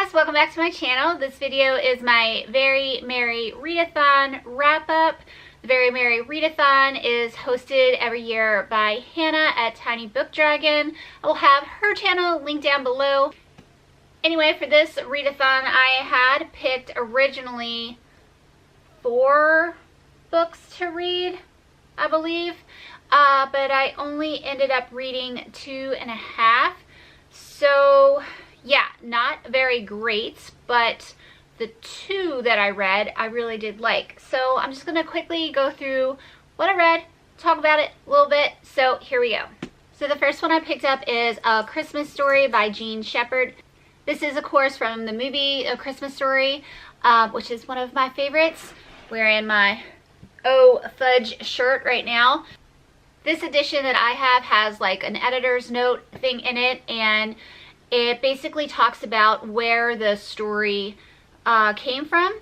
guys, welcome back to my channel. This video is my Very Merry Readathon wrap-up. The Very Merry Readathon is hosted every year by Hannah at Tiny Book Dragon. I will have her channel linked down below. Anyway, for this readathon, I had picked originally 4 books to read, I believe, but I only ended up reading 2.5. So yeah, not very great, but the 2 that I read, I really did like. So I'm just going to quickly go through what I read, talk about it a little bit. So here we go. So the first one I picked up is A Christmas Story by Jean Shepherd. This is, of course, from the movie A Christmas Story, which is one of my favorites. Wearing my Oh Fudge shirt right now. This edition that I have has like an editor's note thing in it, and it basically talks about where the story came from.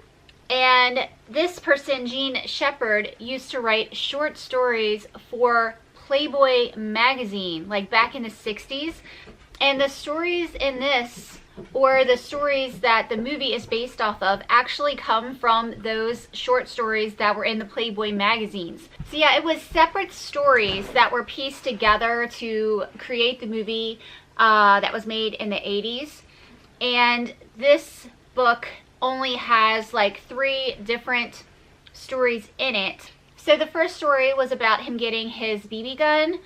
And this person, Jean Shepherd, used to write short stories for Playboy magazine, like back in the 60s. And the stories in this, or the stories that the movie is based off of, actually come from those short stories that were in the Playboy magazines. So yeah, it was separate stories that were pieced together to create the movie that was made in the 80s. And this book only has like 3 different stories in it. So the first story was about him getting his BB gun,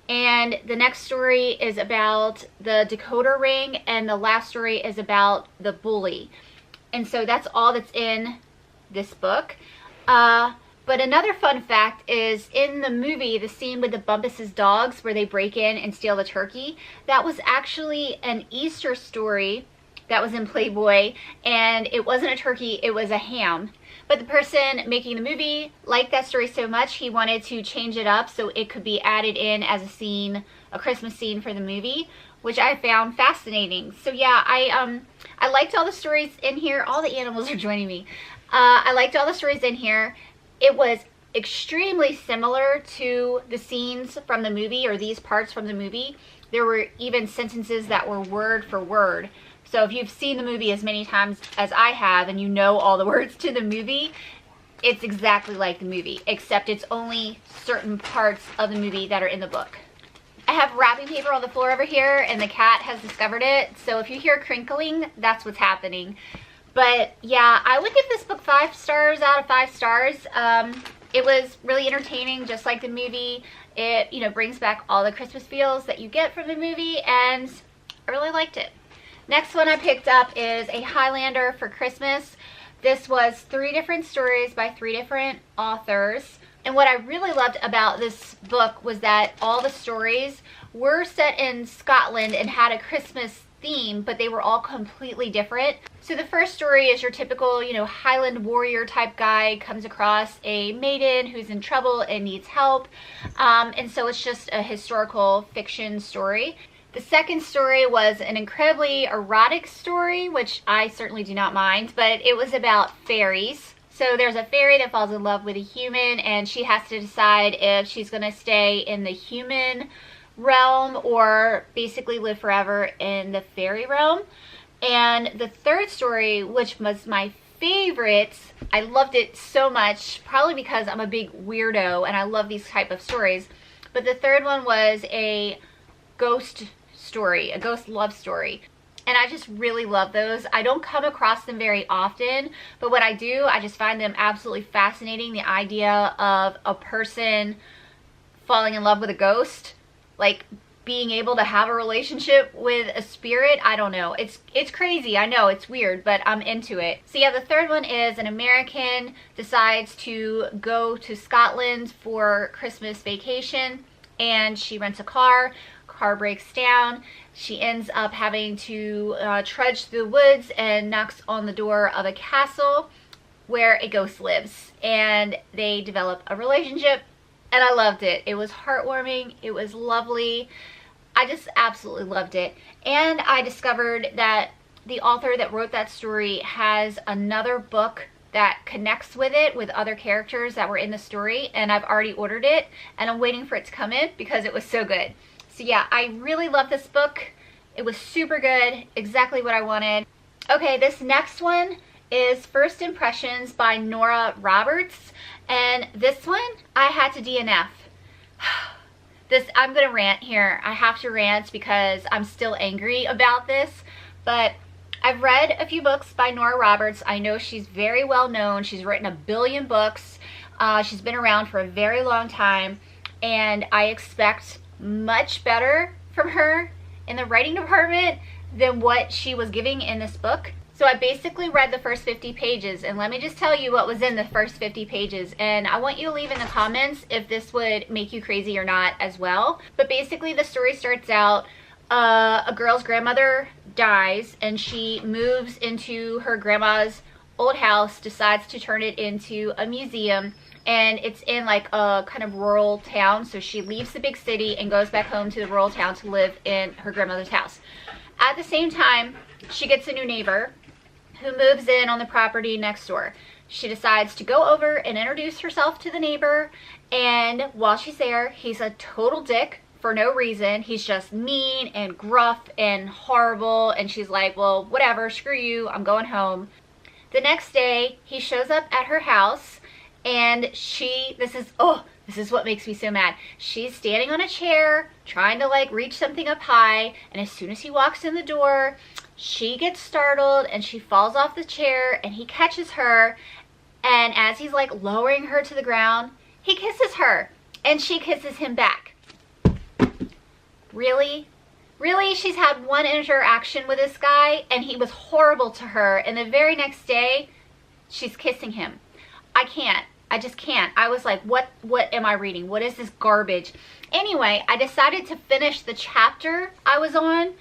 and the next story is about the decoder ring, and the last story is about the bully. And so that's all that's in this book. But another fun fact is, in the movie, the scene with the Bumpus's dogs where they break in and steal the turkey, that was actually an Easter story that was in Playboy, and it wasn't a turkey, it was a ham. But the person making the movie liked that story so much, he wanted to change it up so it could be added in as a scene, a Christmas scene for the movie, which I found fascinating. So yeah, I liked all the stories in here. All the animals are joining me. I liked all the stories in here. It was extremely similar to the scenes from the movie, or these parts from the movie. There were even sentences that were word for word. So if you've seen the movie as many times as I have, and you know all the words to the movie, it's exactly like the movie, except it's only certain parts of the movie that are in the book. I have wrapping paper on the floor over here, and the cat has discovered it. So if you hear crinkling, that's what's happening. But yeah, I would give this book 5 stars out of 5 stars. It was really entertaining, just like the movie. It, you know, brings back all the Christmas feels that you get from the movie, and I really liked it. Next one I picked up is A Highlander for Christmas. This was 3 different stories by 3 different authors. And what I really loved about this book was that all the stories were set in Scotland and had a Christmas theme, but they were all completely different. So the first story is your typical, you know, Highland warrior type guy comes across a maiden who's in trouble and needs help. And so it's just a historical fiction story. The second story was an incredibly erotic story, which I certainly do not mind, but it was about fairies. So there's a fairy that falls in love with a human, and she has to decide if she's going to stay in the human realm or basically live forever in the fairy realm. And the third story, which was my favorite, I loved it so much, probably because I'm a big weirdo and I love these type of stories, but the third one was a ghost story, a ghost love story. And I just really love those. I don't come across them very often, but when I do, I just find them absolutely fascinating. The idea of a person falling in love with a ghost, like being able to have a relationship with a spirit. I don't know. It's crazy. I know it's weird, but I'm into it. So yeah, the third one is an American decides to go to Scotland for Christmas vacation, and she rents a car. Car breaks down. She ends up having to trudge through the woods and knocks on the door of a castle where a ghost lives, and they develop a relationship, and I loved it. It was heartwarming. It was lovely. I just absolutely loved it. And I discovered that the author that wrote that story has another book that connects with it, with other characters that were in the story, and I've already ordered it, and I'm waiting for it to come in because it was so good. So yeah, I really love this book. It was super good, exactly what I wanted. Okay, this next one is First Impressions by Nora Roberts, and this one I had to DNF. I'm gonna rant here. I have to rant because I'm still angry about this, but I've read a few books by Nora Roberts. I know she's very well known. She's written a billion books. She's been around for a very long time, and I expect much better from her in the writing department than what she was giving in this book. So I basically read the first 50 pages, and let me just tell you what was in the first 50 pages, and I want you to leave in the comments if this would make you crazy or not as well. But basically the story starts out, a girl's grandmother dies, and she moves into her grandma's old house, decides to turn it into a museum, and it's in like a kind of rural town. So she leaves the big city and goes back home to the rural town to live in her grandmother's house. At the same time, she gets a new neighbor who moves in on the property next door. She decides to go over and introduce herself to the neighbor, and while she's there, he's a total dick for no reason. He's just mean and gruff and horrible, and she's like, well, whatever, screw you, I'm going home. The next day, he shows up at her house, and this is what makes me so mad. She's standing on a chair, trying to like reach something up high, and as soon as he walks in the door, she gets startled and she falls off the chair, and he catches her, and as he's like lowering her to the ground, he kisses her, and she kisses him back. Really? Really? She's had one interaction with this guy, and he was horrible to her, and the very next day, she's kissing him. I can't. I just can't. I was like, what am I reading? What is this garbage? Anyway, I decided to finish the chapter I was on.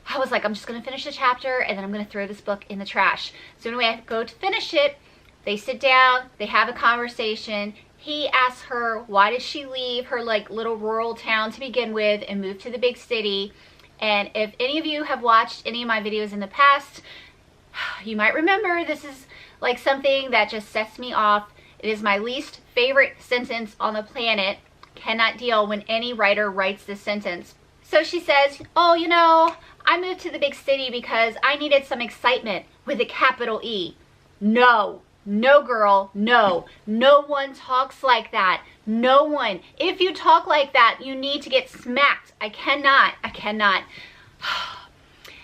I was like, I'm just going to finish the chapter, and then I'm going to throw this book in the trash. So anyway, I go to finish it. They sit down. They have a conversation. He asks her, why did she leave her like little rural town to begin with and move to the big city? And if any of you have watched any of my videos in the past, you might remember this is like something that just sets me off. It is my least favorite sentence on the planet. Cannot deal when any writer writes this sentence. So she says, oh, you know, I moved to the big city because I needed some excitement with a capital E. No, no girl, no. No one talks like that. No one. If you talk like that, you need to get smacked. I cannot.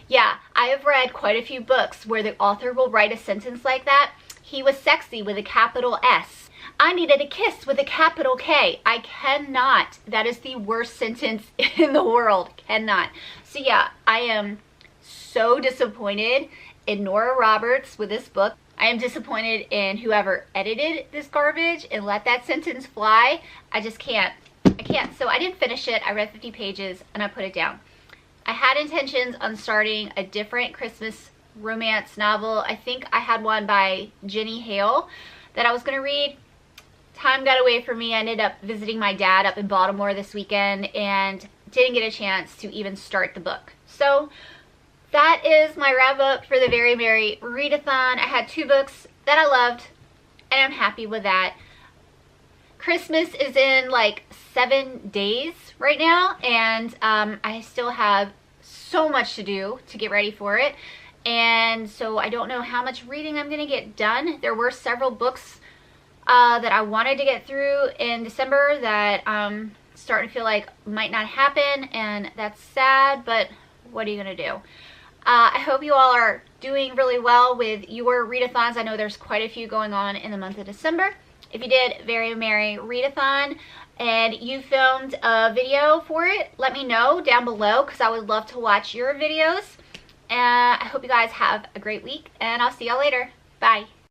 Yeah, I have read quite a few books where the author will write a sentence like that. He was sexy with a capital S. I needed a kiss with a capital K. I cannot. That is the worst sentence in the world. Cannot. So yeah, I am so disappointed in Nora Roberts with this book. I am disappointed in whoever edited this garbage and let that sentence fly. I just can't. I can't. So I didn't finish it. I read 50 pages and I put it down. I had intentions on starting a different Christmas romance novel. I think I had one by Jenny Hale that I was going to read. Time got away from me. I ended up visiting my dad up in Baltimore this weekend and didn't get a chance to even start the book. So that is my wrap up for the Very Merry Readathon. I had 2 books that I loved, and I'm happy with that. Christmas is in like 7 days right now, and I still have so much to do to get ready for it. And so I don't know how much reading I'm going to get done. There were several books that I wanted to get through in December that starting to feel like might not happen, and that's sad, but what are you going to do? I hope you all are doing really well with your readathons. I know there's quite a few going on in the month of December. If you did Very Merry Readathon and you filmed a video for it, let me know down below because I would love to watch your videos. I hope you guys have a great week, and I'll see y'all later. Bye.